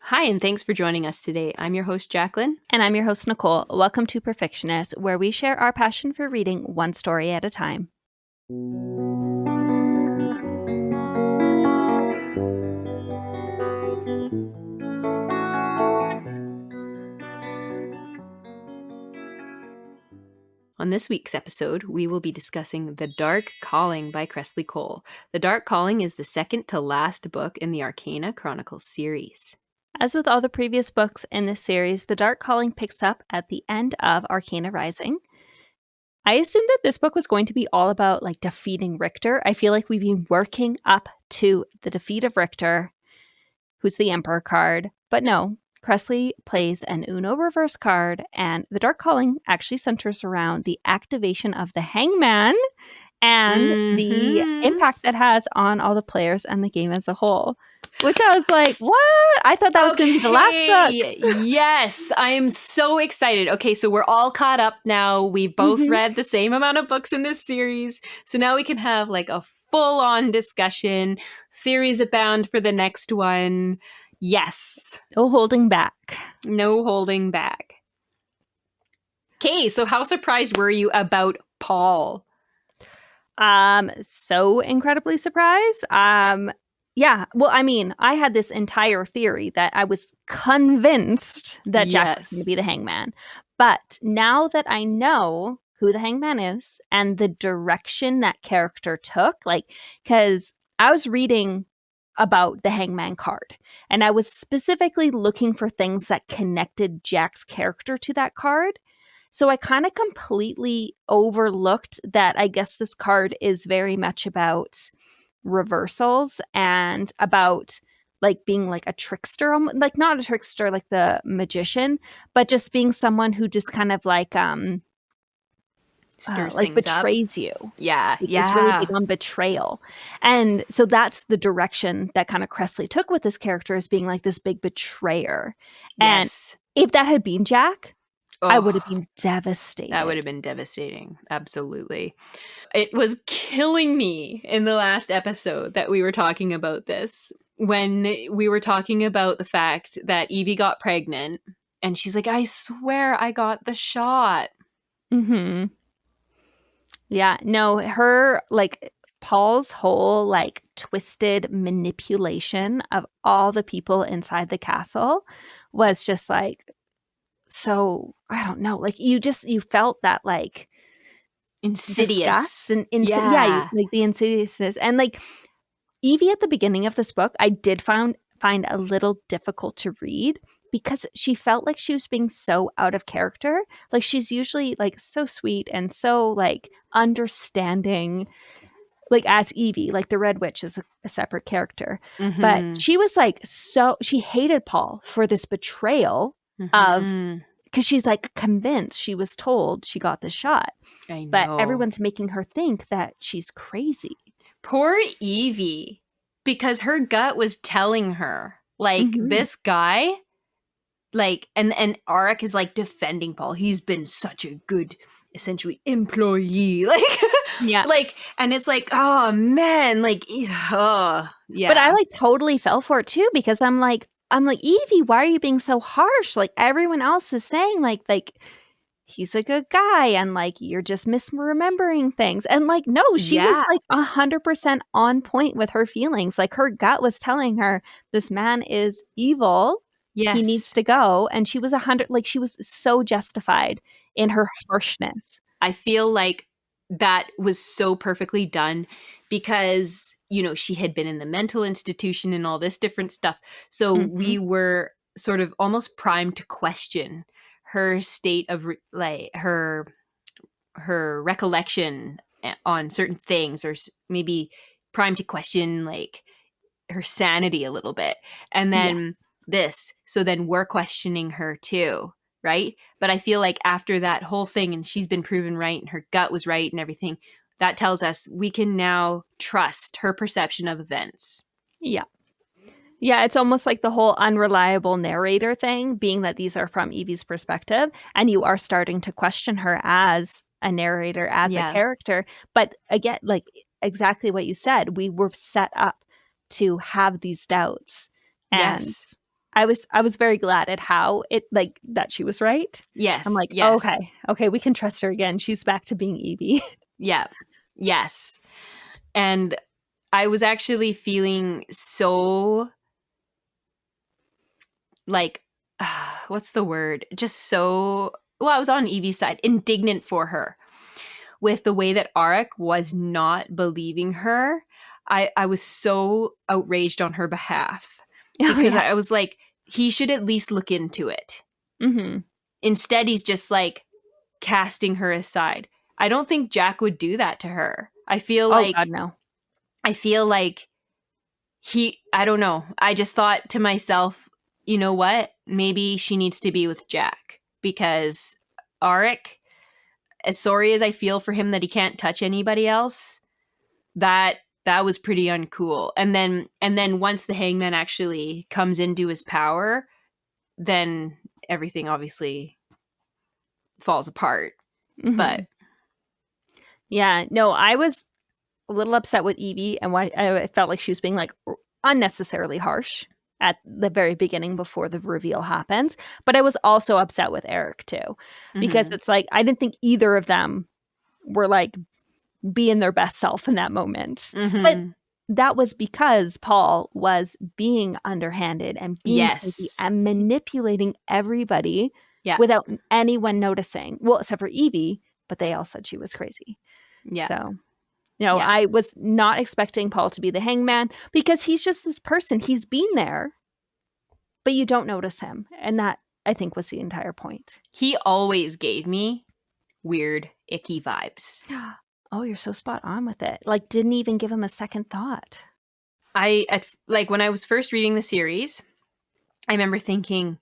Hi, and thanks for joining us today. I'm your host, Jacqueline. And I'm your host, Nicole. Welcome to Perfictionist, where we share our passion for reading one story at a time. On this week's episode, we will be discussing The Dark Calling by Kresley Cole. The Dark Calling is the second to last book in the Arcana Chronicles series. As with all the previous books in this series, The Dark Calling picks up at the end of Arcana Rising. I assumed that this book was going to be all about defeating Richter. I feel like we've been working up to the defeat of Richter, who's the Emperor card, but no. Kresley plays an Uno reverse card, and The Dark Calling actually centers around the activation of the Hangman and the impact that has on all the players and the game as a whole. Which I was like, what? I thought that was going to be the last book. Yes, I am so excited. Okay, so we're all caught up now. We both read the same amount of books in this series. So now we can have a full-on discussion. Theories abound for the next one. Yes. No holding back. No holding back. Okay, so how surprised were you about Paul? So incredibly surprised. Yeah, well, I mean, I had this entire theory that I was convinced that Jack was going to be the Hangman. But now that I know who the Hangman is and the direction that character took, because I was reading about the Hangman card, and I was specifically looking for things that connected Jack's character to that card. So I kind of completely overlooked that I guess this card is very much about reversals and about being a trickster, not a trickster like the magician, but just being someone who just kind of stirs things betrays up. You. Yeah. It's really big on betrayal. And so that's the direction that kind of Kresley took with this character, as being this big betrayer. Yes. And if that had been Jack, I would have been devastated. That would have been devastating. Absolutely. It was killing me in the last episode that we were talking about this, when we were talking about the fact that Evie got pregnant and she's like, I swear I got the shot. Mm-hmm. Yeah, no, her, Paul's whole, twisted manipulation of all the people inside the castle was just, so, I don't know, you felt that, insidious. Disgust and the insidiousness. And, Evie at the beginning of this book, I did find a little difficult to read, because she felt like she was being so out of character. She's usually so sweet and so understanding, as Evie, the Red Witch is a separate character. Mm-hmm. But she was so she hated Paul for this betrayal of, because she's convinced she was told she got the shot. I know. But everyone's making her think that she's crazy. Poor Evie, because her gut was telling her this guy, and Arik is defending Paul. He's been such a good, essentially, employee. Yeah. And it's oh man, yeah. But I totally fell for it too, because I'm like, Evie, why are you being so harsh? Everyone else is saying he's a good guy, and you're just misremembering things. And no, she was 100% on point with her feelings. Her gut was telling her this man is evil. Yes. He needs to go. And she was 100, she was so justified in her harshness. I feel that was so perfectly done, because, she had been in the mental institution and all this different stuff. So we were sort of almost primed to question her state of her recollection on certain things, or maybe primed to question her sanity a little bit. And then so then we're questioning her too, right? But I feel after that whole thing, and she's been proven right and her gut was right and everything, that tells us we can now trust her perception of events. Yeah. Yeah, it's almost like the whole unreliable narrator thing, being that these are from Evie's perspective, and you are starting to question her as a narrator, as a character. But again, exactly what you said, we were set up to have these doubts. And I was very glad at how it, like, that she was right. Yes. I'm like, yes. okay, we can trust her again. She's back to being Evie. Yeah. Yes. And I was actually feeling so, like, what's the word? Just so, well, I was on Evie's side, indignant for her with the way that Arik was not believing her. I was so outraged on her behalf because I was like, he should at least look into it. Mm-hmm. Instead, he's just like casting her aside. I don't think Jack would do that to her. I feel Oh God, no. I don't know. I just thought to myself, you know what? Maybe she needs to be with Jack because Arik, as sorry as I feel for him that he can't touch anybody else, that was pretty uncool. And then once the hangman actually comes into his power, then everything obviously falls apart. Mm-hmm. But yeah, no, I was a little upset with Evie, and why I felt like she was being like unnecessarily harsh at the very beginning before the reveal happens. But I was also upset with Eric too, because it's like I didn't think either of them were like being their best self in that moment. But that was because Paul was being underhanded and being sneaky and manipulating everybody without anyone noticing. Well, except for Evie, but they all said she was crazy. Yeah. So, I was not expecting Paul to be the hangman because he's just this person. He's been there, but you don't notice him. And that, I think, was the entire point. He always gave me weird, icky vibes. Oh, you're so spot on with it. Like, didn't even give him a second thought. Like, when I was first reading the series, I remember thinking,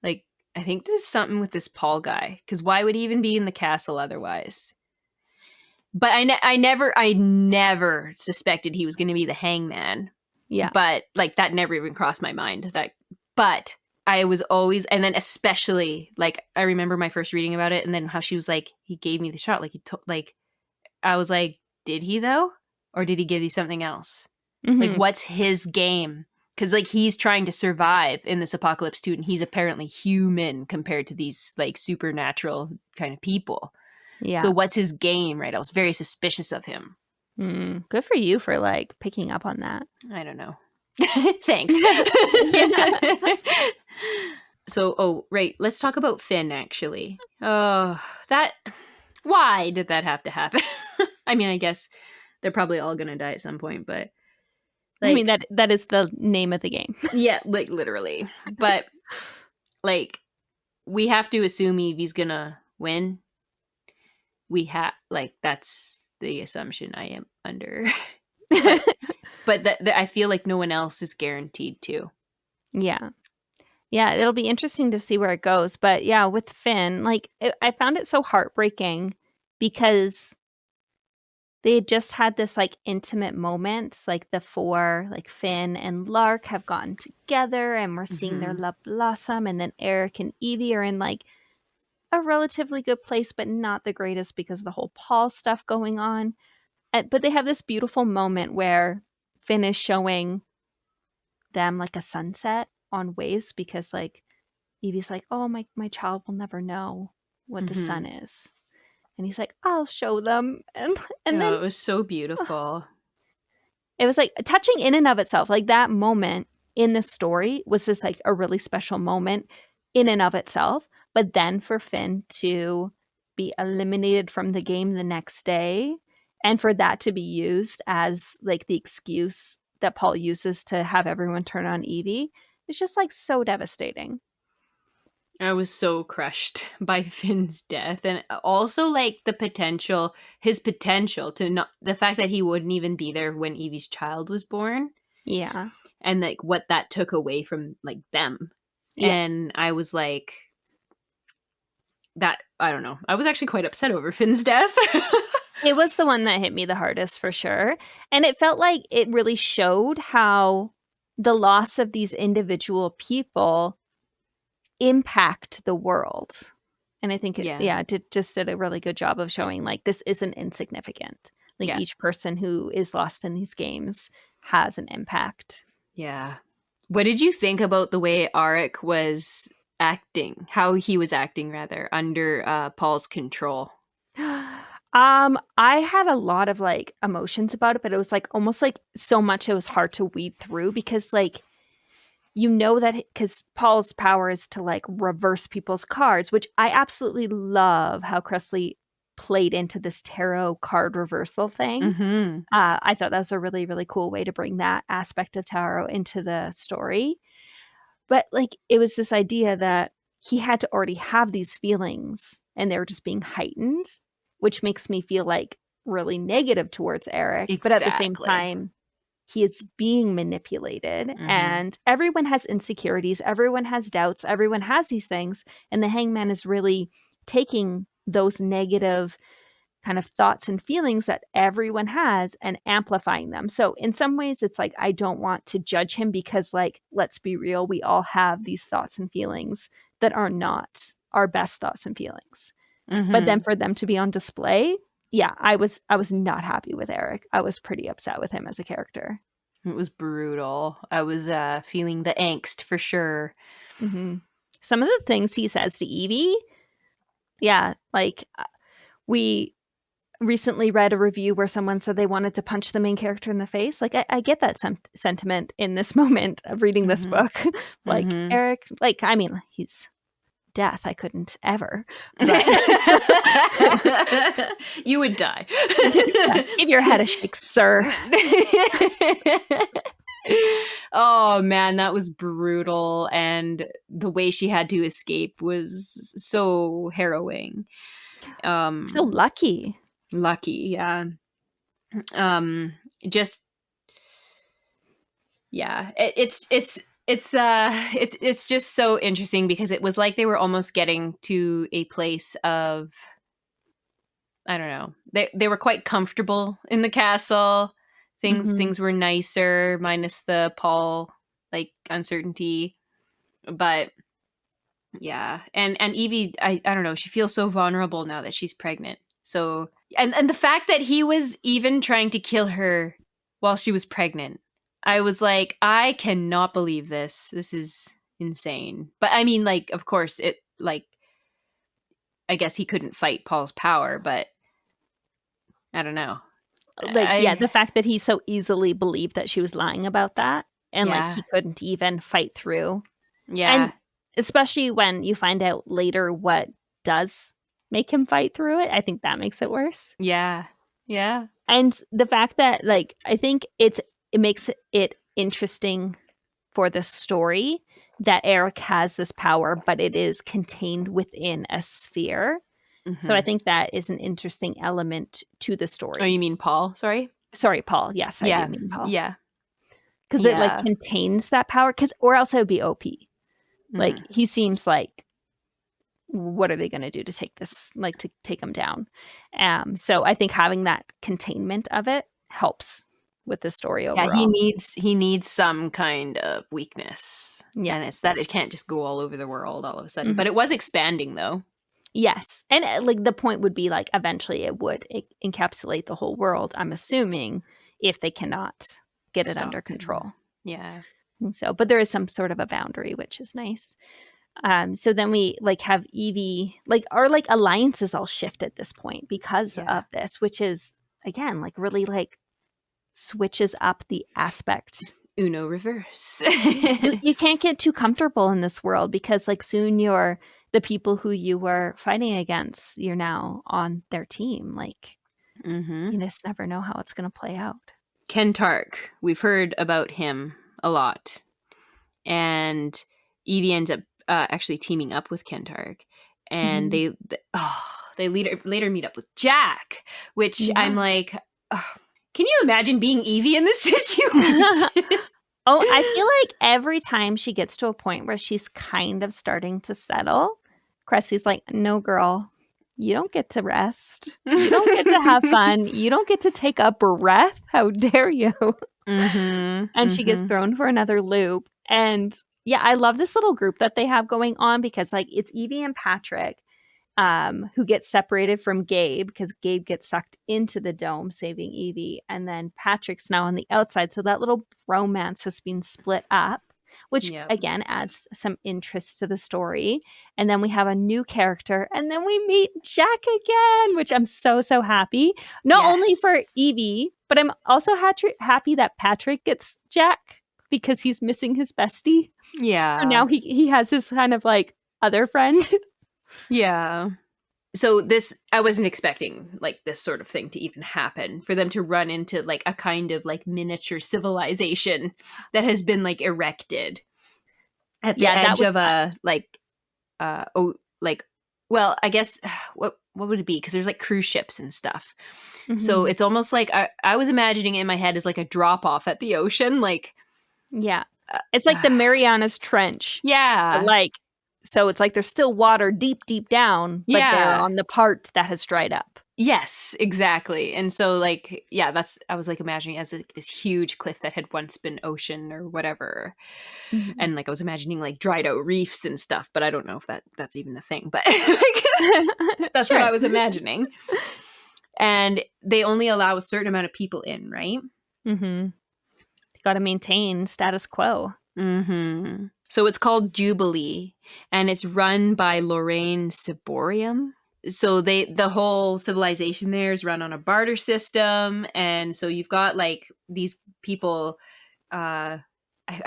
like, I think there's something with this Paul guy, because why would he even be in the castle otherwise? But I never suspected he was going to be the hangman. Yeah. But, like, that never even crossed my mind. But I was always, and then especially, like, I remember my first reading about it, and then how she was like, he gave me the shot, like, I was like, did he though? Or did he give you something else? Mm-hmm. Like, what's his game? Because, like, he's trying to survive in this apocalypse too, and he's apparently human compared to these, like, supernatural kind of people. Yeah. So what's his game, right? I was very suspicious of him. Good for you for, like, picking up on that. I don't know. Thanks. So, right, let's talk about Finn, actually. Oh, why did that have to happen? I mean, I guess they're probably all gonna die at some point, but like, I mean, that is the name of the game. Yeah, like, literally. But, like, we have to assume Evie's gonna win. That's the assumption I am under. but I feel like no one else is guaranteed to. Yeah. Yeah, it'll be interesting to see where it goes. But yeah, with Finn, like, I found it so heartbreaking because they just had this, like, intimate moment. Like, the four, like, Finn and Lark have gotten together and we're seeing their love blossom. And then Eric and Evie are in, like, a relatively good place, but not the greatest because of the whole Paul stuff going on. But they have this beautiful moment where Finn is showing them, like, a sunset on waves because, like, Evie's like, oh, my child will never know what the sun is. And he's like, I'll show them. And then it was so beautiful. It was, like, touching in and of itself. Like, that moment in the story was just, like, a really special moment in and of itself. But then for Finn to be eliminated from the game the next day and for that to be used as, like, the excuse that Paul uses to have everyone turn on Evie, it's just, like, so devastating. I was so crushed by Finn's death, and also, like, his potential to not, the fact that he wouldn't even be there when Evie's child was born. Yeah. And, like, what that took away from, like, them. Yeah. And I was like, I don't know. I was actually quite upset over Finn's death. It was the one that hit me the hardest for sure. And it felt like it really showed how the loss of these individual people impact the world. And I think it did a really good job of showing, like, this isn't insignificant. Like, each person who is lost in these games has an impact. Yeah. What did you think about the way Arik was acting? How he was acting, rather, under Paul's control? I had a lot of like emotions about it, but it was like almost like so much it was hard to weed through because like that because Paul's power is to like reverse people's cards, which I absolutely love how Kresley played into this tarot card reversal thing. Mm-hmm. I thought that was a really, really cool way to bring that aspect of tarot into the story. But like it was this idea that he had to already have these feelings and they were just being heightened, which makes me feel like really negative towards Eric. But at the same Exactly. time, he is being manipulated Mm-hmm. and everyone has insecurities, everyone has doubts, everyone has these things. And the hangman is really taking those negative kind of thoughts and feelings that everyone has and amplifying them. So in some ways it's like I don't want to judge him because like let's be real, we all have these thoughts and feelings that are not our best thoughts and feelings. But then Mm-hmm. for them to be on display, yeah, I was not happy with Eric. I was pretty upset with him as a character. It was brutal. I was feeling the angst for sure. Mm-hmm. Some of the things he says to Evie, yeah, like we recently read a review where someone said they wanted to punch the main character in the face. Like, I get that sentiment in this moment of reading this Mm-hmm. book. Like, Mm-hmm. Eric, like, I mean, he's death. I couldn't ever. But You would die. yeah, give your head a shake, sir. Oh man, that was brutal. And the way she had to escape was so harrowing. So lucky. Lucky, yeah. Um just yeah. It's just so interesting because it was like they were almost getting to a place of, I don't know. They were quite comfortable in the castle. Mm-hmm. Things were nicer, minus the Paul like uncertainty. But yeah, and Evie, I don't know. She feels so vulnerable now that she's pregnant. So and the fact that he was even trying to kill her while she was pregnant, I was like, I cannot believe this. This is insane. But I mean, like, of course, it like I guess he couldn't fight Paul's power, but I don't know. Like, yeah, the I fact that he so easily believed that she was lying about that and like Yeah. he couldn't even fight through. Yeah. And especially when you find out later what does make him fight through it, I think that makes it worse. Yeah. Yeah. And the fact that like I think it makes it interesting for the story that Eric has this power, but it is contained within a sphere. So I Mhm. think that is an interesting element to the Oh, story. you mean Paul? Sorry? Sorry, Paul. Yes, I do Yeah. mean Paul. Yeah. Because it like Yeah. contains that power. Because or else it would be OP. Like Mhm. he seems like what are they going to do to take this like to take him down. So I think having that containment of it helps with the story Yeah, overall. he needs some kind of weakness. Yeah. And it's that it can't just go all over the world all of a sudden. Mhm. But it was expanding though. Yes, and like the point would be like eventually it would encapsulate the whole world, I'm assuming, if they cannot get it under Stop him. control. Yeah. And so but there is some sort of a boundary, which is nice. So then we like have Evie, like our like alliances all shift at this point because Yeah. of this, which is again like really like switches up the aspects. Uno reverse. You can't get too comfortable in this world because like soon you're the people who you were fighting against, you're now on their team. Like Mhm. you just never know how it's going to play out. Kentark. We've heard about him a lot. And Evie ends up actually teaming up with Kentark, and Mhm. they later meet up with Jack, which I'm Yeah. like, oh, can you imagine being Evie in this situation? Oh, I feel like every time she gets to a point where she's kind of starting to settle, Kressy's like, no, girl, you don't get to rest. You don't get to have fun. You don't get to take a breath. How dare you? Mhm. And she gets Mhm. thrown for another loop. And yeah, I love this little group that they have going on because like it's Evie and Patrick who gets separated from Gabe because Gabe gets sucked into the dome, saving Evie. And then Patrick's now on the outside. So that little romance has been split up, which again adds some interest to the story. And then we have a new character, and then we meet Jack again, which I'm so happy. Not only for Evie, but I'm also happy that Patrick gets Jack because he's missing his bestie. Yeah. So now he has his kind of like other friend. Yeah. So I wasn't expecting like this sort of thing to even happen, for them to run into like a kind of like miniature civilization that has been like erected at the edge of a well, I guess what would it be? Because there's like cruise ships and stuff. Mm-hmm. So it's almost like I was imagining in my head as like a drop off at the ocean, like it's like the Marianas Trench. Yeah, like. So it's like there's still water deep down, but they're on the part that has dried up. Yes, exactly. And so like, I was like imagining it as like this huge cliff that had once been ocean or whatever. Mm-hmm. And like I was imagining like dried out reefs and stuff, but I don't know if that's even a thing, but like, that's what I was imagining. And they only allow a certain amount of people in, right? Mm-hmm. They got to maintain status quo. Mm-hmm. So it's called Jubilee, and it's run by Lorraine Ciborium. So the whole civilization there is run on a barter system, and so you've got like these people. I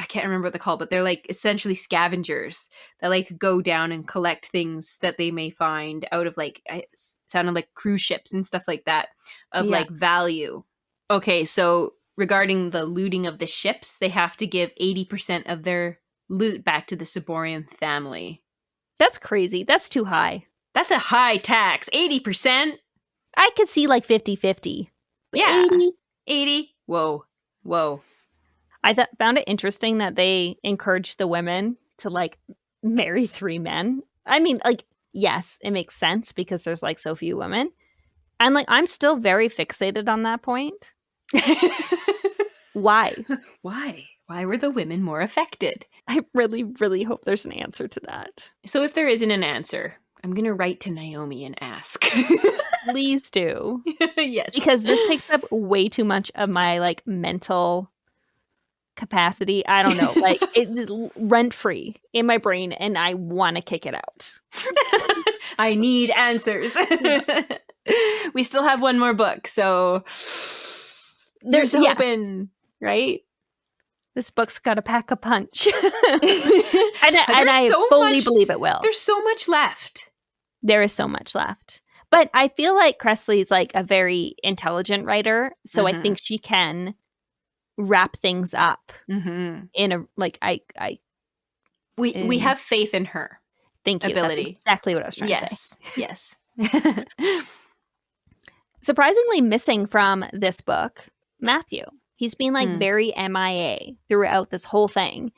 can't remember what they're called, but they're like essentially scavengers that like go down and collect things that they may find out of like, it sounded like cruise ships and stuff like that of like value. Okay, so regarding the looting of the ships, they have to give 80% of their loot back to the Ciborium family. That's crazy. That's too high. That's a high tax. 80%? I could see like 50-50. Yeah. 80? Whoa. I found it interesting that they encouraged the women to like marry 3 men. I mean, like, yes, it makes sense because there's like so few women. And like, I'm still very fixated on that point. Why? Why were the women more affected? I really, really hope there's an answer to that. So if there isn't an answer, I'm going to write to Naomi and ask. Please do. Yes. Because this takes up way too much of my like mental capacity. I don't know, like rent-free in my brain, and I want to kick it out. I need answers. We still have one more book, so there's hoping, right? This book's got to pack a punch. and I fully believe it will. There's so much left. There is so much left. But I feel like Kresley's like a very intelligent writer, so I think she can wrap things up in a like we have faith in her. Thank you. Ability. That's exactly what I was trying to say. Yes. Surprisingly missing from this book, Matthew. He's been like very MIA throughout this whole thing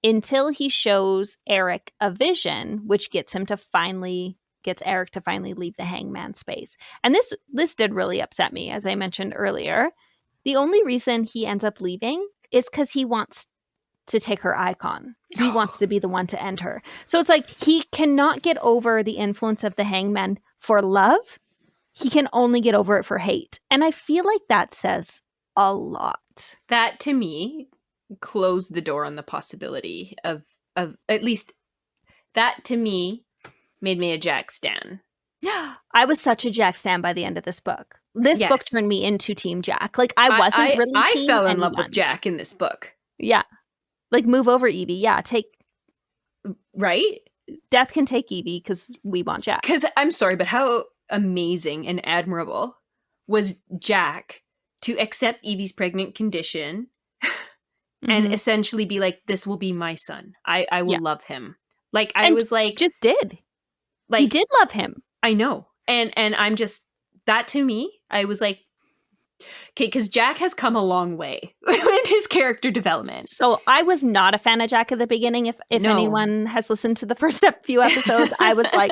until he shows Eric a vision, which gets Eric to finally leave the hangman space. And this did really upset me, as I mentioned earlier. The only reason he ends up leaving is because he wants to take her icon. He wants to be the one to end her. So it's like he cannot get over the influence of the hangman for love. He can only get over it for hate. And I feel like that says a lot. That to me closed the door on the possibility of at least that to me made me a Jack stan. I was such a Jack stan by the end of this book. This book turned me into Team Jack. Like I wasn't really I fell in love with Jack in this book. Yeah. Like move over Evie. Yeah, right? Death can take Evie because we want Jack. Because I'm sorry, but how amazing and admirable was Jack to accept Evie's pregnant condition and essentially be like, this will be my son. I will love him. Like I was like, just did. Like he did love him. I know. And I'm just, that to me, I was like, okay, because Jack has come a long way in his character development. So I was not a fan of Jack at the beginning. If anyone has listened to the first few episodes, I was like,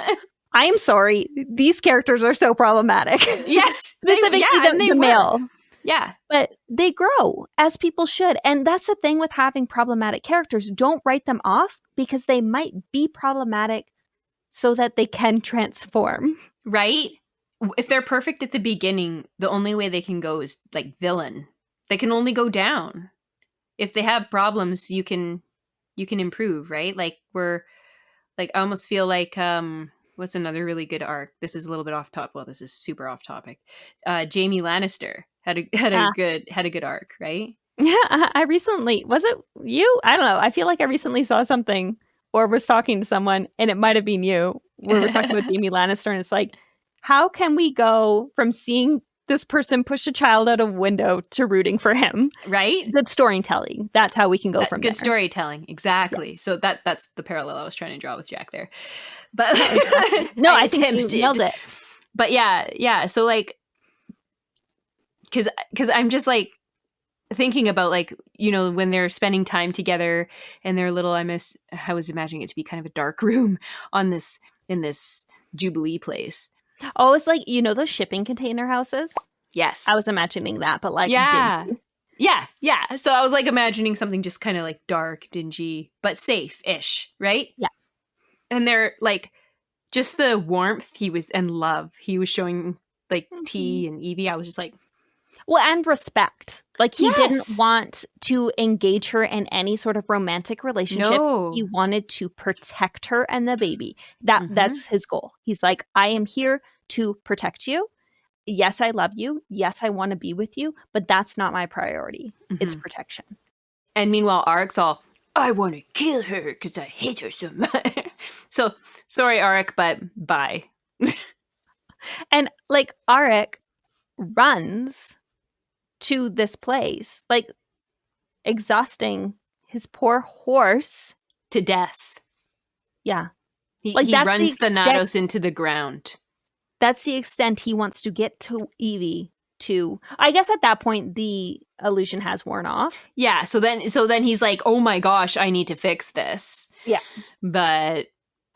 I am sorry. These characters are so problematic. Yes. Specifically the male. Yeah. But they grow, as people should. And that's the thing with having problematic characters. Don't write them off because they might be problematic so that they can transform. Right? If they're perfect at the beginning, the only way they can go is like villain. They can only go down. If they have problems, you can you can improve, right? Like we're like, I almost feel like what's another really good arc? This is a little bit off topic. Well, this is super off topic. Jamie Lannister had a good arc, right? Yeah, I recently, was it you? I don't know. I feel like I recently saw something or was talking to someone, and it might have been you, where we're talking about Jamie Lannister, and it's like, how can we go from seeing this person push a child out a window to rooting for him? Right? Good storytelling. That's how we can go from good there. Storytelling, exactly. Yes. So that's the parallel I was trying to draw with Jack there. But no, I think you nailed it. But yeah. So like, because I'm just like thinking about like, you know, when they're spending time together in their little, I was imagining it to be kind of a dark room in this Jubilee place. Oh, it's like, you know, those shipping container houses? Yes. I was imagining that, but like, yeah. dingy. Yeah. So I was like imagining something just kind of like dark, dingy, but safe-ish, right? Yeah. And they're like, just the warmth and love he was showing, like T and Evie. I was just like, well, and respect. Like he yes! didn't want to engage her in any sort of romantic relationship. No. He wanted to protect her and the baby. That's his goal. He's like, I am here to protect you. Yes, I love you. Yes, I want to be with you, but that's not my priority. It's protection. And meanwhile, Aric's all, I want to kill her because I hate her so much. So, sorry, Aric, but bye. And like Aric runs to this place, like exhausting his poor horse to death. Yeah. He runs Thanatos into the ground. That's the extent he wants to get to Evie to. I guess at that point the illusion has worn off. Yeah, so then he's like, "Oh my gosh, I need to fix this." Yeah. But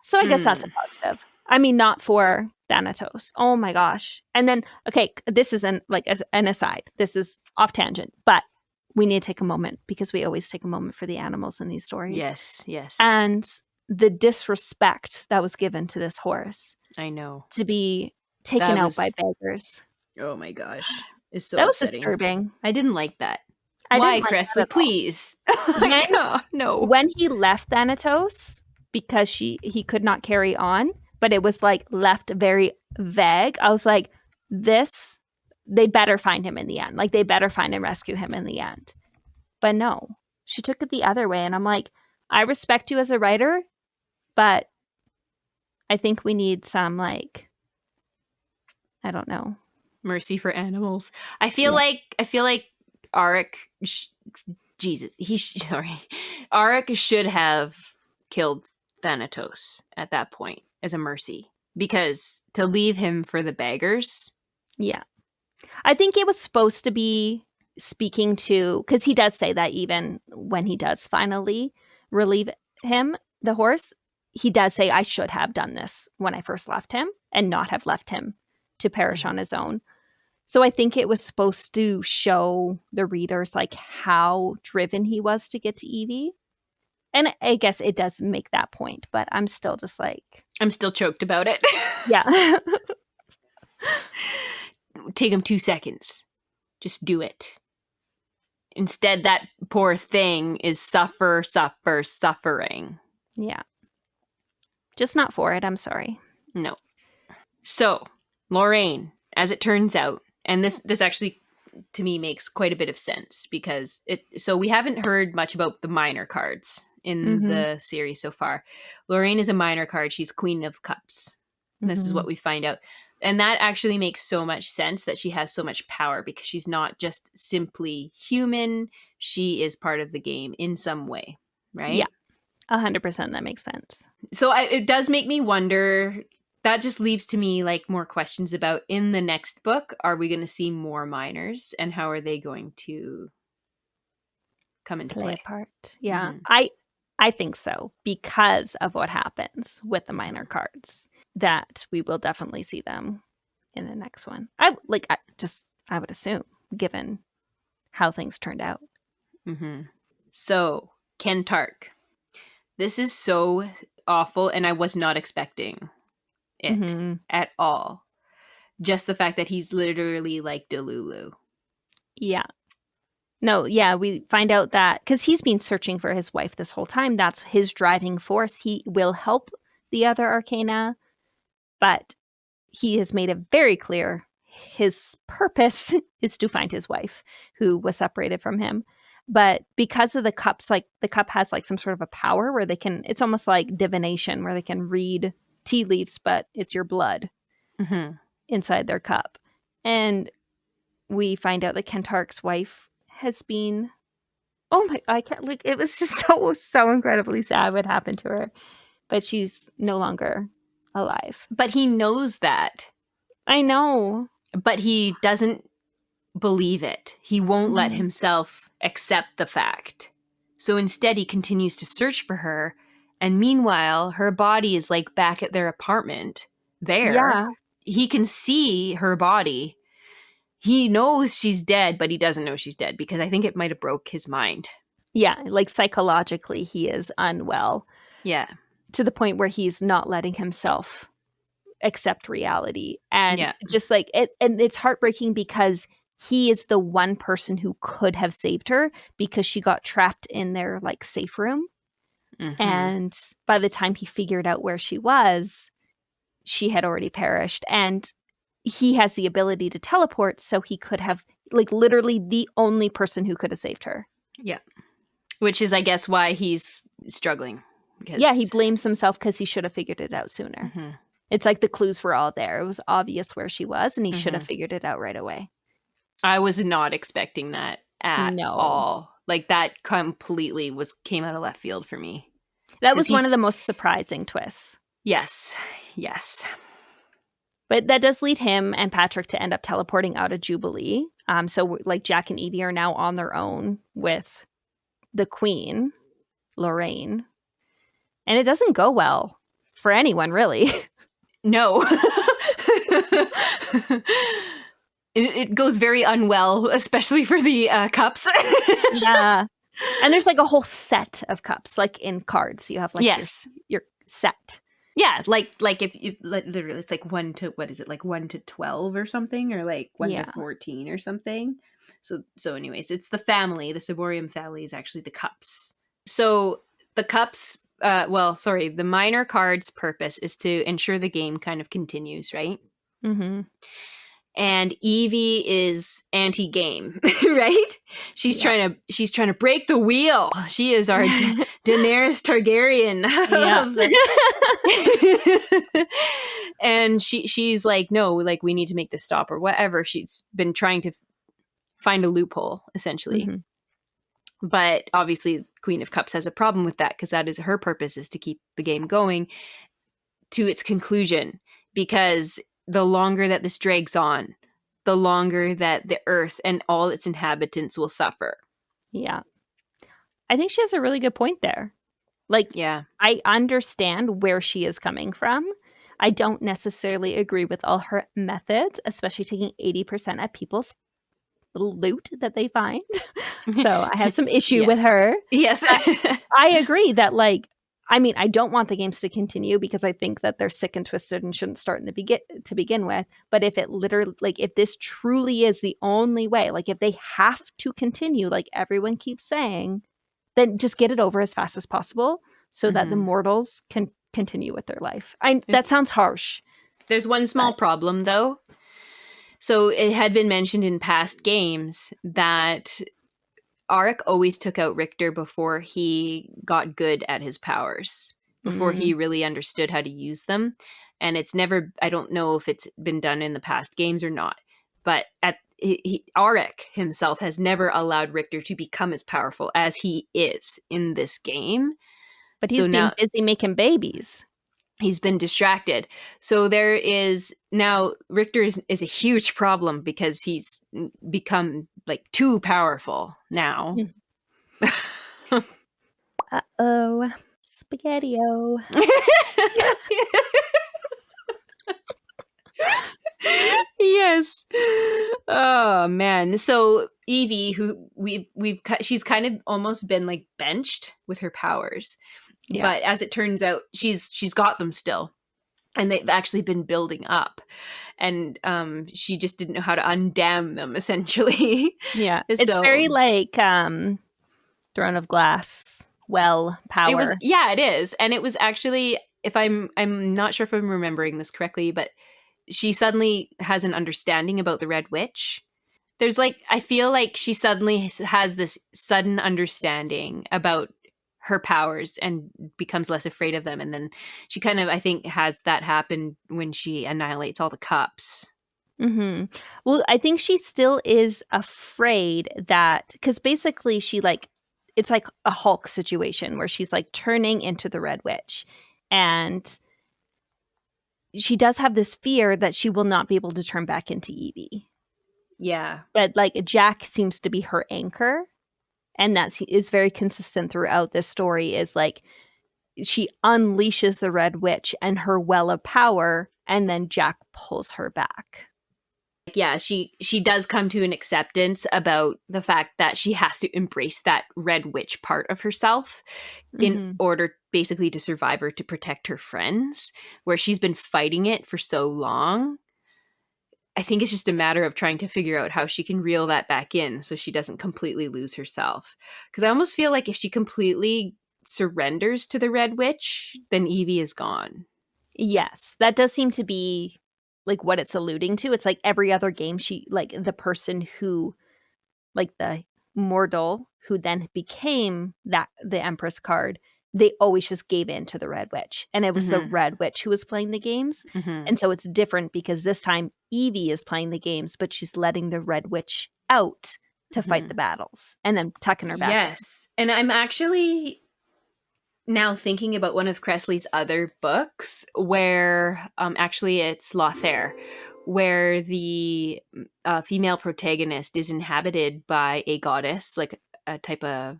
so I guess that's a positive. I mean, not for Thanatos. Oh my gosh. And then okay, this is as an aside. This is off tangent, but we need to take a moment because we always take a moment for the animals in these stories. Yes. And the disrespect that was given to this horse. I know. To be taken out by beggars. Oh my gosh. It's so that was upsetting. Disturbing. I didn't like that. Why, Kresley? Please. No. When he left Thanatos, because he could not carry on, but it was like left very vague. I was like, they better find him in the end. Like they better find and rescue him in the end. But no, she took it the other way. And I'm like, I respect you as a writer, but I think we need some like, I don't know. Mercy for animals. I feel like Aric, Aric should have killed Thanatos at that point as a mercy, because to leave him for the beggars. Yeah. I think it was supposed to be speaking to, because he does say that even when he does finally relieve him, the horse, he does say, I should have done this when I first left him and not have left him to perish on his own. So I think it was supposed to show the readers like how driven he was to get to Evie. And I guess it does make that point, but I'm still just like... I'm still choked about it. Yeah. Take him 2 seconds. Just do it. Instead, that poor thing is suffering. Yeah. Just not for it, I'm sorry. No. So, Lorraine, as it turns out, and this actually to me makes quite a bit of sense, because so we haven't heard much about the minor cards in the series so far. Lorraine is a minor card. She's Queen of Cups. This is what we find out. And that actually makes so much sense, that she has so much power, because she's not just simply human. She is part of the game in some way, right? Yeah, 100% that makes sense. So it does make me wonder. That just leaves to me like more questions about, in the next book, are we going to see more minors, and how are they going to come into play? A part. Yeah, I think so, because of what happens with the minor cards, that we will definitely see them in the next one. I would assume, given how things turned out. So, Kentark. This is so awful, and I was not expecting it at all. Just the fact that he's literally like Delulu. Yeah. No, yeah, we find out that because he's been searching for his wife this whole time. That's his driving force. He will help the other Arcana, but he has made it very clear his purpose is to find his wife who was separated from him. But because of the cups, like the cup has like some sort of a power where they can, it's almost like divination where they can read tea leaves, but it's your blood inside their cup. And we find out that Kentark's wife has been, oh my, I can't, like, it was just so incredibly sad what happened to her. But she's no longer alive. But he knows that. I know. But he doesn't believe it. He won't let himself accept the fact. So instead, he continues to search for her. And meanwhile, her body is like back at their apartment there. Yeah. He can see her body. He knows she's dead, but he doesn't know she's dead because I think it might have broke his mind. Yeah, like psychologically, he is unwell. Yeah. To the point where he's not letting himself accept reality. And just like it, and it's heartbreaking because he is the one person who could have saved her because she got trapped in their like safe room. And by the time he figured out where she was, she had already perished. And he has the ability to teleport, so he could have, like, literally the only person who could have saved her. Yeah. Which is, I guess, why he's struggling. Yeah, he blames himself because he should have figured it out sooner. It's like the clues were all there. It was obvious where she was, and he should have figured it out right away. I was not expecting that at all. Like, that completely came out of left field for me. That was one of the most surprising twists. Yes. Yes. But that does lead him and Patrick to end up teleporting out of Jubilee. So, like, Jack and Evie are now on their own with the Queen, Lorraine. And it doesn't go well for anyone, really. No. It goes very unwell, especially for the cups. Yeah. And there's like a whole set of cups, like in cards. You have like your set. Yeah, like if you literally, it's like 1 to, what is it, like 1 to 12 or something, or like 1 to 14 or something. So anyways, it's the family. The Ciborium family is actually the cups. So the cups, the minor card's purpose is to ensure the game kind of continues, right? And Evie is anti-game, right? She's trying to break the wheel. She is our Daenerys Targaryen. And she's like, no, like, we need to make this stop or whatever. She's been trying to find a loophole, essentially. But obviously, Queen of Cups has a problem with that because that is her purpose, is to keep the game going to its conclusion. Because the longer that this drags on, the longer that the earth and all its inhabitants will suffer. Yeah. I think she has a really good point there. Like, I understand where she is coming from. I don't necessarily agree with all her methods, especially taking 80% of people's loot that they find. So I have some issue with her. Yes. I agree that, like, I mean, I don't want the games to continue because I think that they're sick and twisted and shouldn't start in to begin with. But if it literally, like, if this truly is the only way, like, if they have to continue, like everyone keeps saying, then just get it over as fast as possible so that the mortals can continue with their life. That sounds harsh. There's one small problem, though. So it had been mentioned in past games that Arik always took out Richter before he got good at his powers, before he really understood how to use them. And it's never, I don't know if it's been done in the past games or not, but Arik himself has never allowed Richter to become as powerful as he is in this game. But he's been busy making babies. He's been distracted. So there is now, Richter is a huge problem because he's become like too powerful now. Uh-oh. Spaghetti-o. Yes. Oh man. So Evie, who she's kind of almost been like benched with her powers. Yeah. But as it turns out, she's got them still. and they've actually been building up, and she just didn't know how to undam them, essentially. Yeah. It's very So like Throne of Glass, well, it was, power. yeah, it is. And it was actually, if I'm not sure if I'm remembering this correctly, but she suddenly has an understanding about the Red Witch. There's like, I feel like she suddenly has this sudden understanding about her powers and becomes less afraid of them. And then she kind of, I think, has that happen when she annihilates all the cups. Mm-hmm. Well, I think she still is afraid that, because basically she like, it's like a Hulk situation where she's like turning into the Red Witch. And she does have this fear that she will not be able to turn back into Evie. Yeah. But like Jack seems to be her anchor. And that is very consistent throughout this story, is like she unleashes the Red Witch and her well of power, and then Jack pulls her back. Yeah, she does come to an acceptance about the fact that she has to embrace that Red Witch part of herself in Mm-hmm. order basically to survive or to protect her friends, where she's been fighting it for so long. I think it's just a matter of trying to figure out how she can reel that back in so she doesn't completely lose herself. Because I almost feel like if she completely surrenders to the Red Witch, then Evie is gone. Yes, that does seem to be like what it's alluding to. It's like every other game, she like the person who, like the mortal who then became that the Empress card, they always just gave in to the Red Witch, and it was the Mm-hmm. Red Witch who was playing the games. Mm-hmm. And so it's different because this time Evie is playing the games, but she's letting the Red Witch out to fight Mm-hmm. the battles and then tucking her back in. Yes. And I'm actually now thinking about one of Kresley's other books where actually it's Lothair, where the female protagonist is inhabited by a goddess, like a type of,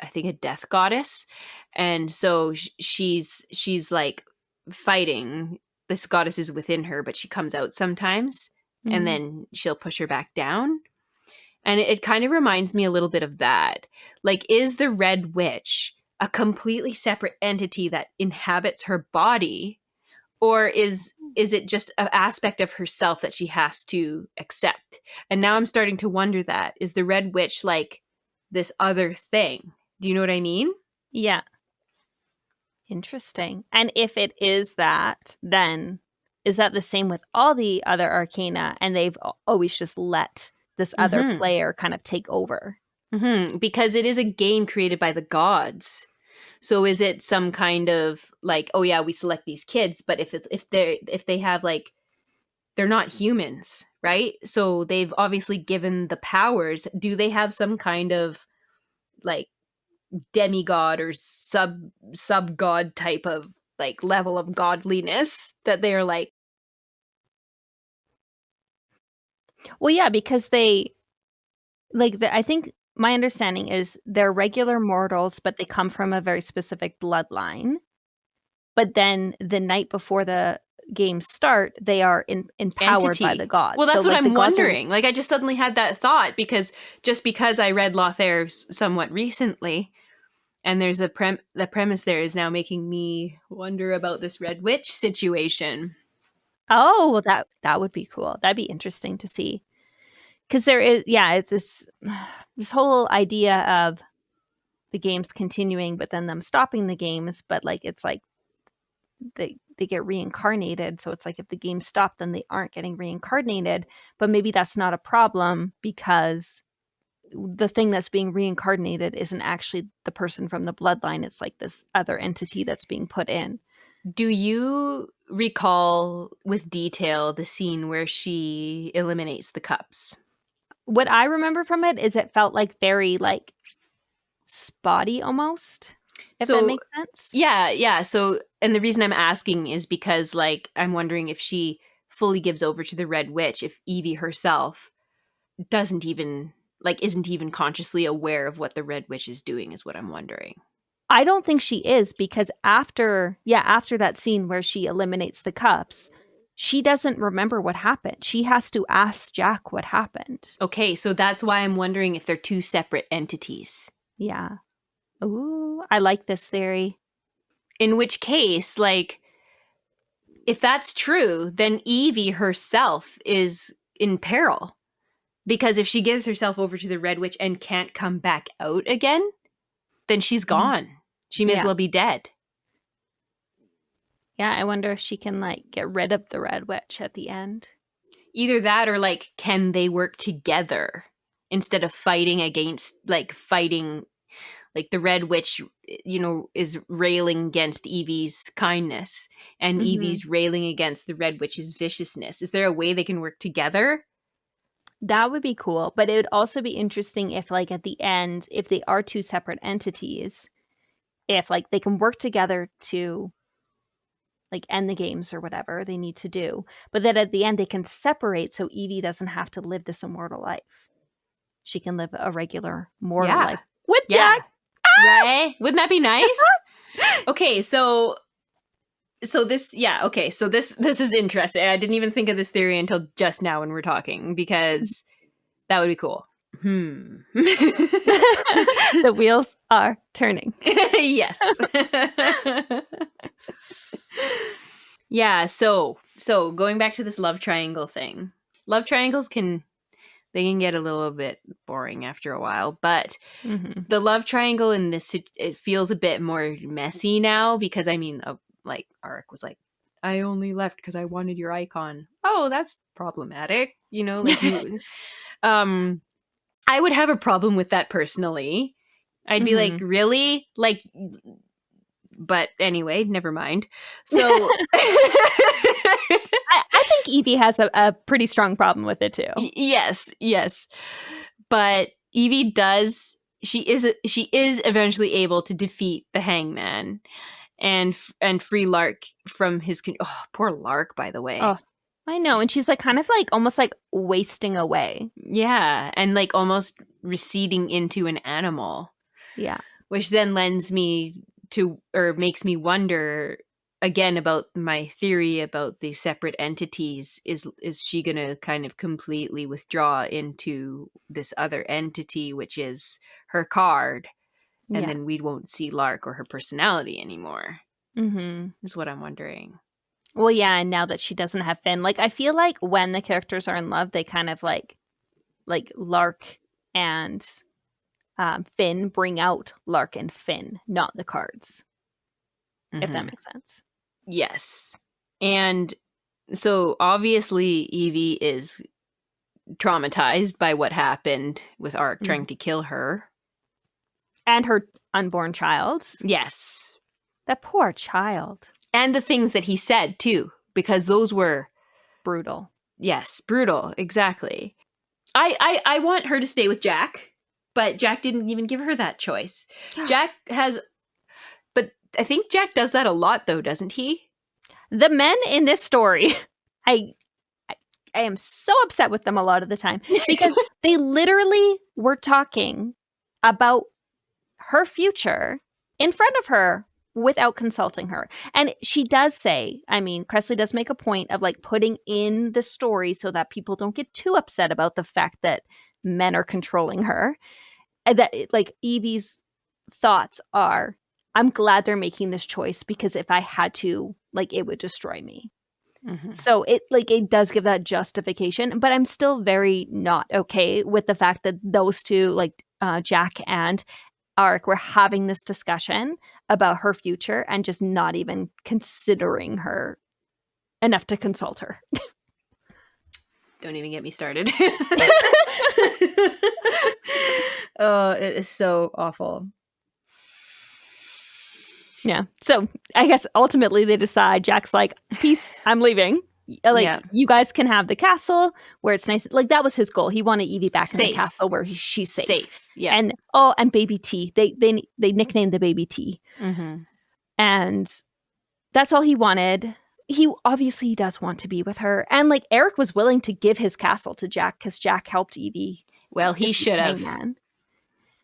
I think, a death goddess. And so she's like fighting. This goddess is within her, but she comes out sometimes, and Mhm. then she'll push her back down. And it kind of reminds me a little bit of that. Like, is the Red Witch a completely separate entity that inhabits her body, or is it just an aspect of herself that she has to accept? And now I'm starting to wonder, that is the Red Witch like this other thing? Do you know what I mean? Yeah. Interesting. And if it is that, then is that the same with all the other arcana and they've always just let this other Mm-hmm. player kind of take over? Mm-hmm. Because it is a game created by the gods. So is it some kind of like, oh yeah, we select these kids, but if they have like, they're not humans, right? So they've obviously given the powers. Do they have some kind of like demigod or sub god type of like level of godliness that they're like? Well, yeah, because they like I think my understanding is they're regular mortals, but they come from a very specific bloodline. But then the night before the games start, they are empowered by the Entity. gods. Well, So that's what like the I'm gods will. wondering. Like, I just suddenly had that thought because just because I read Lothair somewhat recently, and there's the premise there is now making me wonder about this Red Witch situation. Oh, well, that would be cool. That'd be interesting to see. Because there is, yeah, it's this whole idea of the games continuing, but then them stopping the games. But like, it's like they get reincarnated. So it's like if the games stop, then they aren't getting reincarnated. But maybe that's not a problem because the thing that's being reincarnated isn't actually the person from the bloodline. It's like this other entity that's being put in. Do you recall with detail the scene where she eliminates the cups? What I remember from it is it felt like very like spotty almost, if that So, makes sense. yeah, yeah. So, and the reason I'm asking is because, like, I'm wondering if she fully gives over to the Red Witch, if Evie herself doesn't even, like, isn't even consciously aware of what the Red Witch is doing, is what I'm wondering. I don't think she is because after that scene where she eliminates the cups, she doesn't remember what happened. She has to ask Jack what happened. Okay, so that's why I'm wondering if they're two separate entities. Yeah. Ooh, I like this theory. In which case, like, if that's true, then Evie herself is in peril. Because if she gives herself over to the Red Witch and can't come back out again, then she's gone. She may as well be dead. Yeah, I wonder if she can, like, get rid of the Red Witch at the end. Either that or, like, can they work together instead of fighting against, like, the Red Witch, you know, is railing against Evie's kindness and Evie's railing against the Red Witch's viciousness. Is there a way they can work together? That would be cool, but it would also be interesting if, like, at the end, if they are two separate entities, if, like, they can work together to, like, end the games or whatever they need to do, but then at the end they can separate so Evie doesn't have to live this immortal life. She can live a regular mortal life with Jack. Right? Wouldn't that be nice? Okay, so this, so this is interesting. I didn't even think of this theory until just now when we're talking, because that would be cool. The wheels are turning. Yes. Yeah, so going back to this love triangle thing. Love triangles can get a little bit boring after a while, but the love triangle in this, it feels a bit more messy now, because I mean, like, Arik was like, I only left because I wanted your icon. Oh, that's problematic. You know, like, I would have a problem with that personally. I'd be like, really? Like, but anyway, never mind. So I think Evie has a pretty strong problem with it too. Yes. But Evie does, she is eventually able to defeat the Hangman and free Lark from his poor Lark, by the way. Oh, I know. And she's like kind of like almost like wasting away. Yeah, and like almost receding into an animal. Yeah. Which then lends me to, or makes me wonder again about my theory about the separate entities. Is she gonna kind of completely withdraw into this other entity, which is her card, and then we won't see Lark or her personality anymore? Is what I'm wondering. Well, yeah, and now that she doesn't have Finn, like, I feel like when the characters are in love, they kind of like Lark and Finn bring out Lark and Finn, not the cards. If that makes sense. Yes. And so obviously Evie is traumatized by what happened with Arik trying to kill her. And her unborn child. Yes. That poor child. And the things that he said, too, because those were brutal. Yes, brutal. Exactly. I want her to stay with Jack, but Jack didn't even give her that choice. Jack has... But I think Jack does that a lot, though, doesn't he? The men in this story, I am so upset with them a lot of the time, because they literally were talking about her future in front of her without consulting her. And she does say, I mean, Kresley does make a point of like putting in the story so that people don't get too upset about the fact that men are controlling her. And that, like, Evie's thoughts are, I'm glad they're making this choice, because if I had to, like, it would destroy me. So it does give that justification, but I'm still very not okay with the fact that those two, like Jack and Arik, were having this discussion about her future and just not even considering her enough to consult her. Don't even get me started. Oh, it is so awful. Yeah. So I guess ultimately they decide, Jack's like, peace, I'm leaving. Like, you guys can have the castle where it's nice. Like, that was his goal. He wanted Evie back in the castle where she's safe. Yeah. And baby T. They nicknamed the baby T. And that's all he wanted. He obviously does want to be with her. And like, Arik was willing to give his castle to Jack because Jack helped Evie. Well, he should have.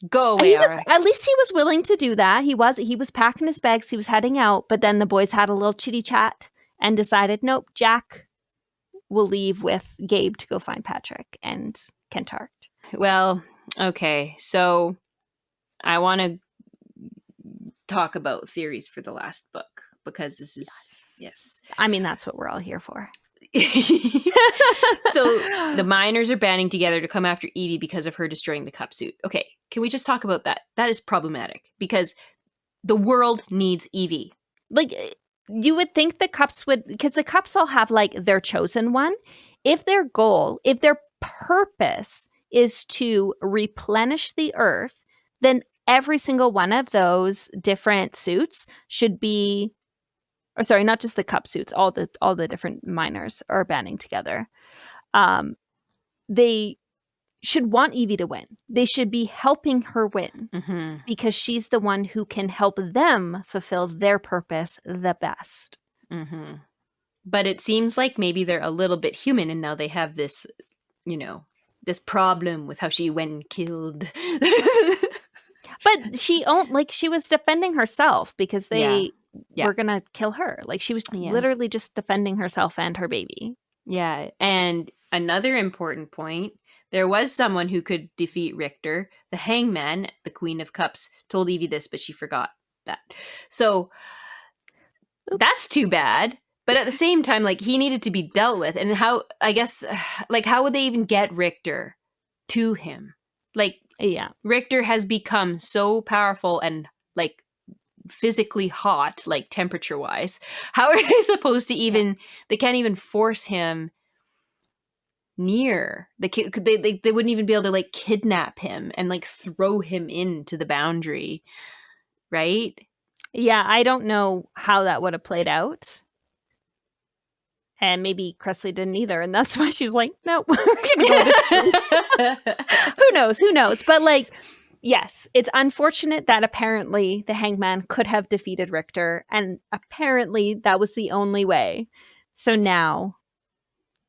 Go away, Arik. At least he was willing to do that. He was packing his bags. He was heading out. But then the boys had a little chitty chat and decided, nope, Jack will leave with Gabe to go find Patrick and Kentart. Well, okay. So I want to talk about theories for the last book, because this is Yes. I mean, that's what we're all here for. So the miners are banding together to come after Evie because of her destroying the cup suit. Okay, can we just talk about that? That is problematic because the world needs Evie. Like, you would think the cups would, because the cups all have like their chosen one. If their goal, if their purpose is to replenish the earth, then every single one of those different suits should be, or sorry, not just the cup suits, all the different miners are banding together. They should want Evie to win. They should be helping her win because she's the one who can help them fulfill their purpose the best. But it seems like maybe they're a little bit human, and now they have this, this problem with how she went and killed. But she was defending herself because they were gonna kill her. Like, she was literally just defending herself and her baby. Yeah, and another important point, there was someone who could defeat Richter. The hangman, the Queen of Cups, told Evie this, but she forgot that. So that's too bad. But at the same time, like, he needed to be dealt with. And how would they even get Richter to him? Like, Richter has become so powerful and, like, physically hot, like, temperature-wise. How are they supposed to even... They can't even force him near. They wouldn't even be able to, like, kidnap him and, like, throw him into the boundary. Right? Yeah, I don't know how that would have played out. And maybe Kresley didn't either. And that's why she's like, no, we're going to go Who knows? But, like, yes, it's unfortunate that apparently the hangman could have defeated Richter. And apparently that was the only way. So now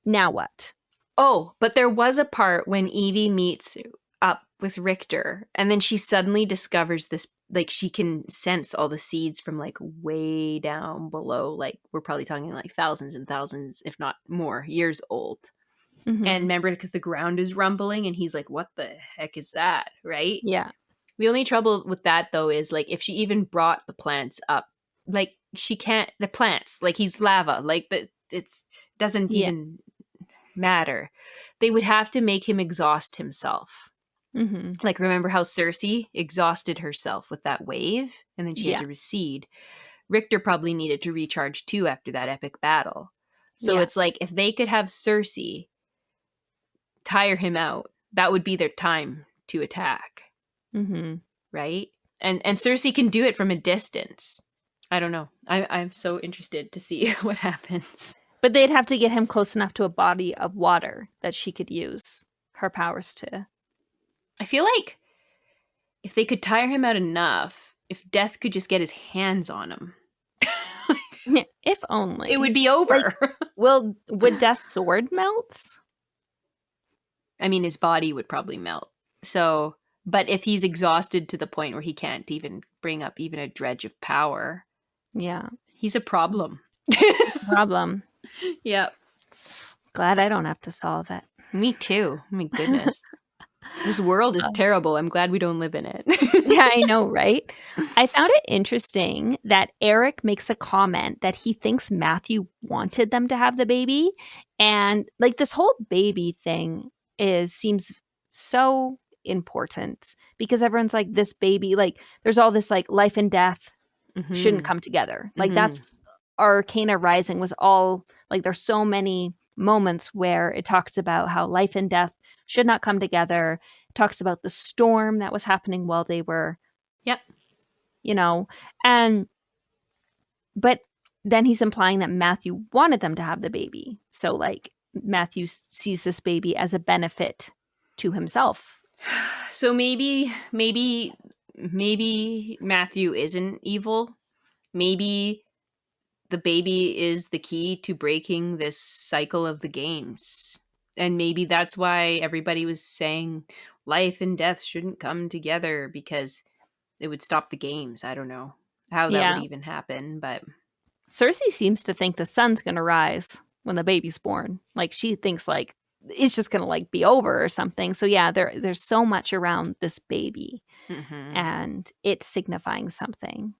what? Oh, but there was a part when Evie meets up with Richter. And then she suddenly discovers this, like, she can sense all the seeds from, like, way down below. Like, we're probably talking like thousands and thousands, if not more, years old. And remember, because the ground is rumbling and he's like, what the heck is that? Right? Yeah. The only trouble with that, though, is, like, if she even brought the plants up, like, she can't, the plants, like, he's lava, like, it's doesn't even matter. They would have to make him exhaust himself. Like, remember how Cersei exhausted herself with that wave and then she had to recede? Richter probably needed to recharge too after that epic battle. So it's like, if they could have Cersei tire him out, that would be their time to attack. Right? And Cersei can do it from a distance. I don't know. I'm so interested to see what happens. But they'd have to get him close enough to a body of water that she could use her powers to. I feel like if they could tire him out enough, if Death could just get his hands on him. If only. It would be over. Like, would Death's sword melt? I mean, his body would probably melt. So, but if he's exhausted to the point where he can't even bring up even a dredge of power. Yeah. He's a problem. Yep. Glad I don't have to solve it. Me too. My goodness. This world is terrible. I'm glad we don't live in it. Yeah, I know, right? I found it interesting that Eric makes a comment that he thinks Matthew wanted them to have the baby. And, like, this whole baby thing seems so important because everyone's like, this baby, like, there's all this, like, life and death shouldn't come together. Like, that's Arcana Rising was all, like, there's so many moments where it talks about how life and death should not come together. It talks about the storm that was happening while they were, but then he's implying that Matthew wanted them to have the baby. So, like, Matthew sees this baby as a benefit to himself. So maybe Matthew isn't evil. Maybe the baby is the key to breaking this cycle of the games. And maybe that's why everybody was saying life and death shouldn't come together, because it would stop the games. I don't know how that would even happen, but Cersei seems to think the sun's going to rise when the baby's born. Like, she thinks, like, it's just going to, like, be over or something. So yeah, there's so much around this baby and it's signifying something.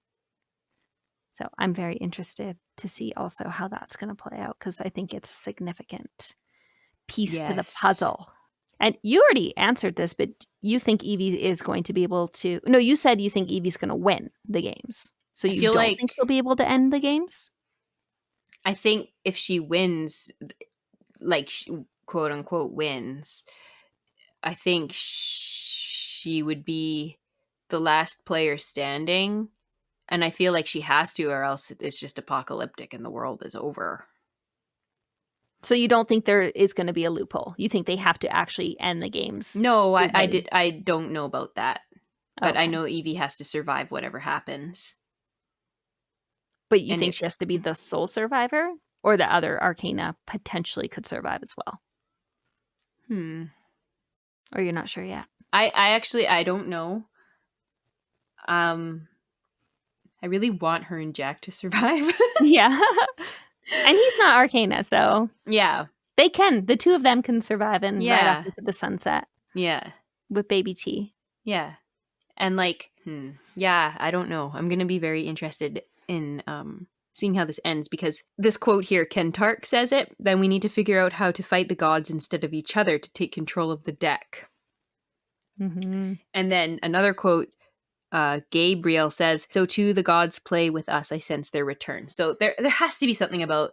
So I'm very interested to see also how that's going to play out, because I think it's a significant piece to the puzzle. And you already answered this, but you think Evie is going to be able to... No, you said you think Evie's going to win the games. So you don't think she'll be able to end the games? I think if she wins, like quote unquote wins, I think she would be the last player standing. And I feel like she has to, or else it's just apocalyptic and the world is over. So you don't think there is going to be a loophole? You think they have to actually end the games? No, I don't know about that. But Okay. I know Evie has to survive whatever happens. But you think she has to be the sole survivor? Or the other Arcana potentially could survive as well? Or you're not sure yet? I don't know. I really want her and Jack to survive. Yeah. And he's not Arcana, so... Yeah. They can. The two of them can survive and ride off into the sunset. Yeah. With baby T. Yeah. And like, yeah, I don't know. I'm going to be very interested in seeing how this ends, because this quote here, Kentark says it, then we need to figure out how to fight the gods instead of each other to take control of the deck. Mm-hmm. And then another quote, Gabriel says, so too the gods play with us, I sense their return. So there has to be something about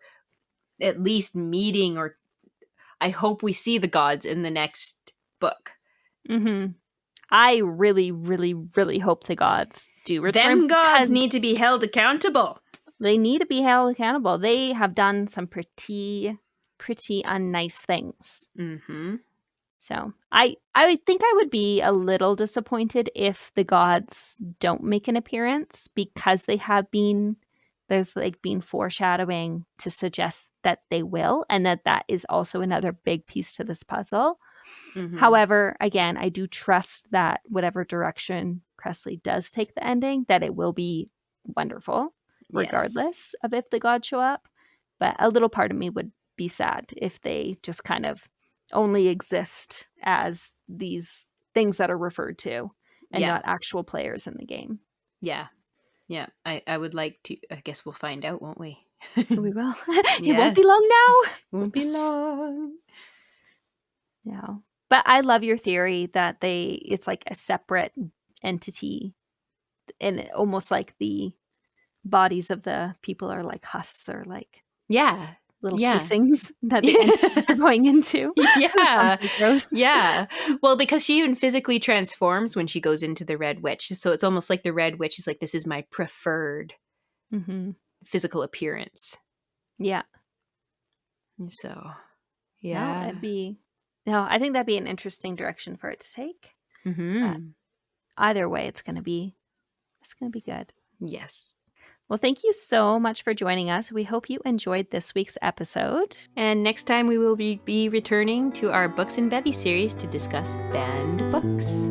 at least meeting, or I hope we see the gods in the next book. Mm-hmm. I really, really, really hope the gods do return. Them gods need to be held accountable. They need to be held accountable. They have done some pretty unnice things. Mm-hmm. So I think I would be a little disappointed if the gods don't make an appearance, because they have been... There's like been foreshadowing to suggest that they will, and that is also another big piece to this puzzle. Mm-hmm. However, again, I do trust that whatever direction Kresley does take the ending, that it will be wonderful, regardless of if the gods show up. But a little part of me would be sad if they just kind of only exist as these things that are referred to and not actual players in the game. Yeah. Yeah, I would like to... I guess we'll find out, won't we? We will. It won't be long now. Won't be long. No. But I love your theory that it's like a separate entity, and almost like the bodies of the people are like husks, or like little casings that the entities are going into. Yeah. Yeah. Well, because she even physically transforms when she goes into the Red Witch. So it's almost like the Red Witch is like, this is my preferred physical appearance. Yeah. So, yeah. I think that'd be an interesting direction for it to take. Mm-hmm. Either way, it's gonna be good. Yes. Well, thank you so much for joining us. We hope you enjoyed this week's episode. And next time we will be returning to our Books and Bevy series to discuss banned books.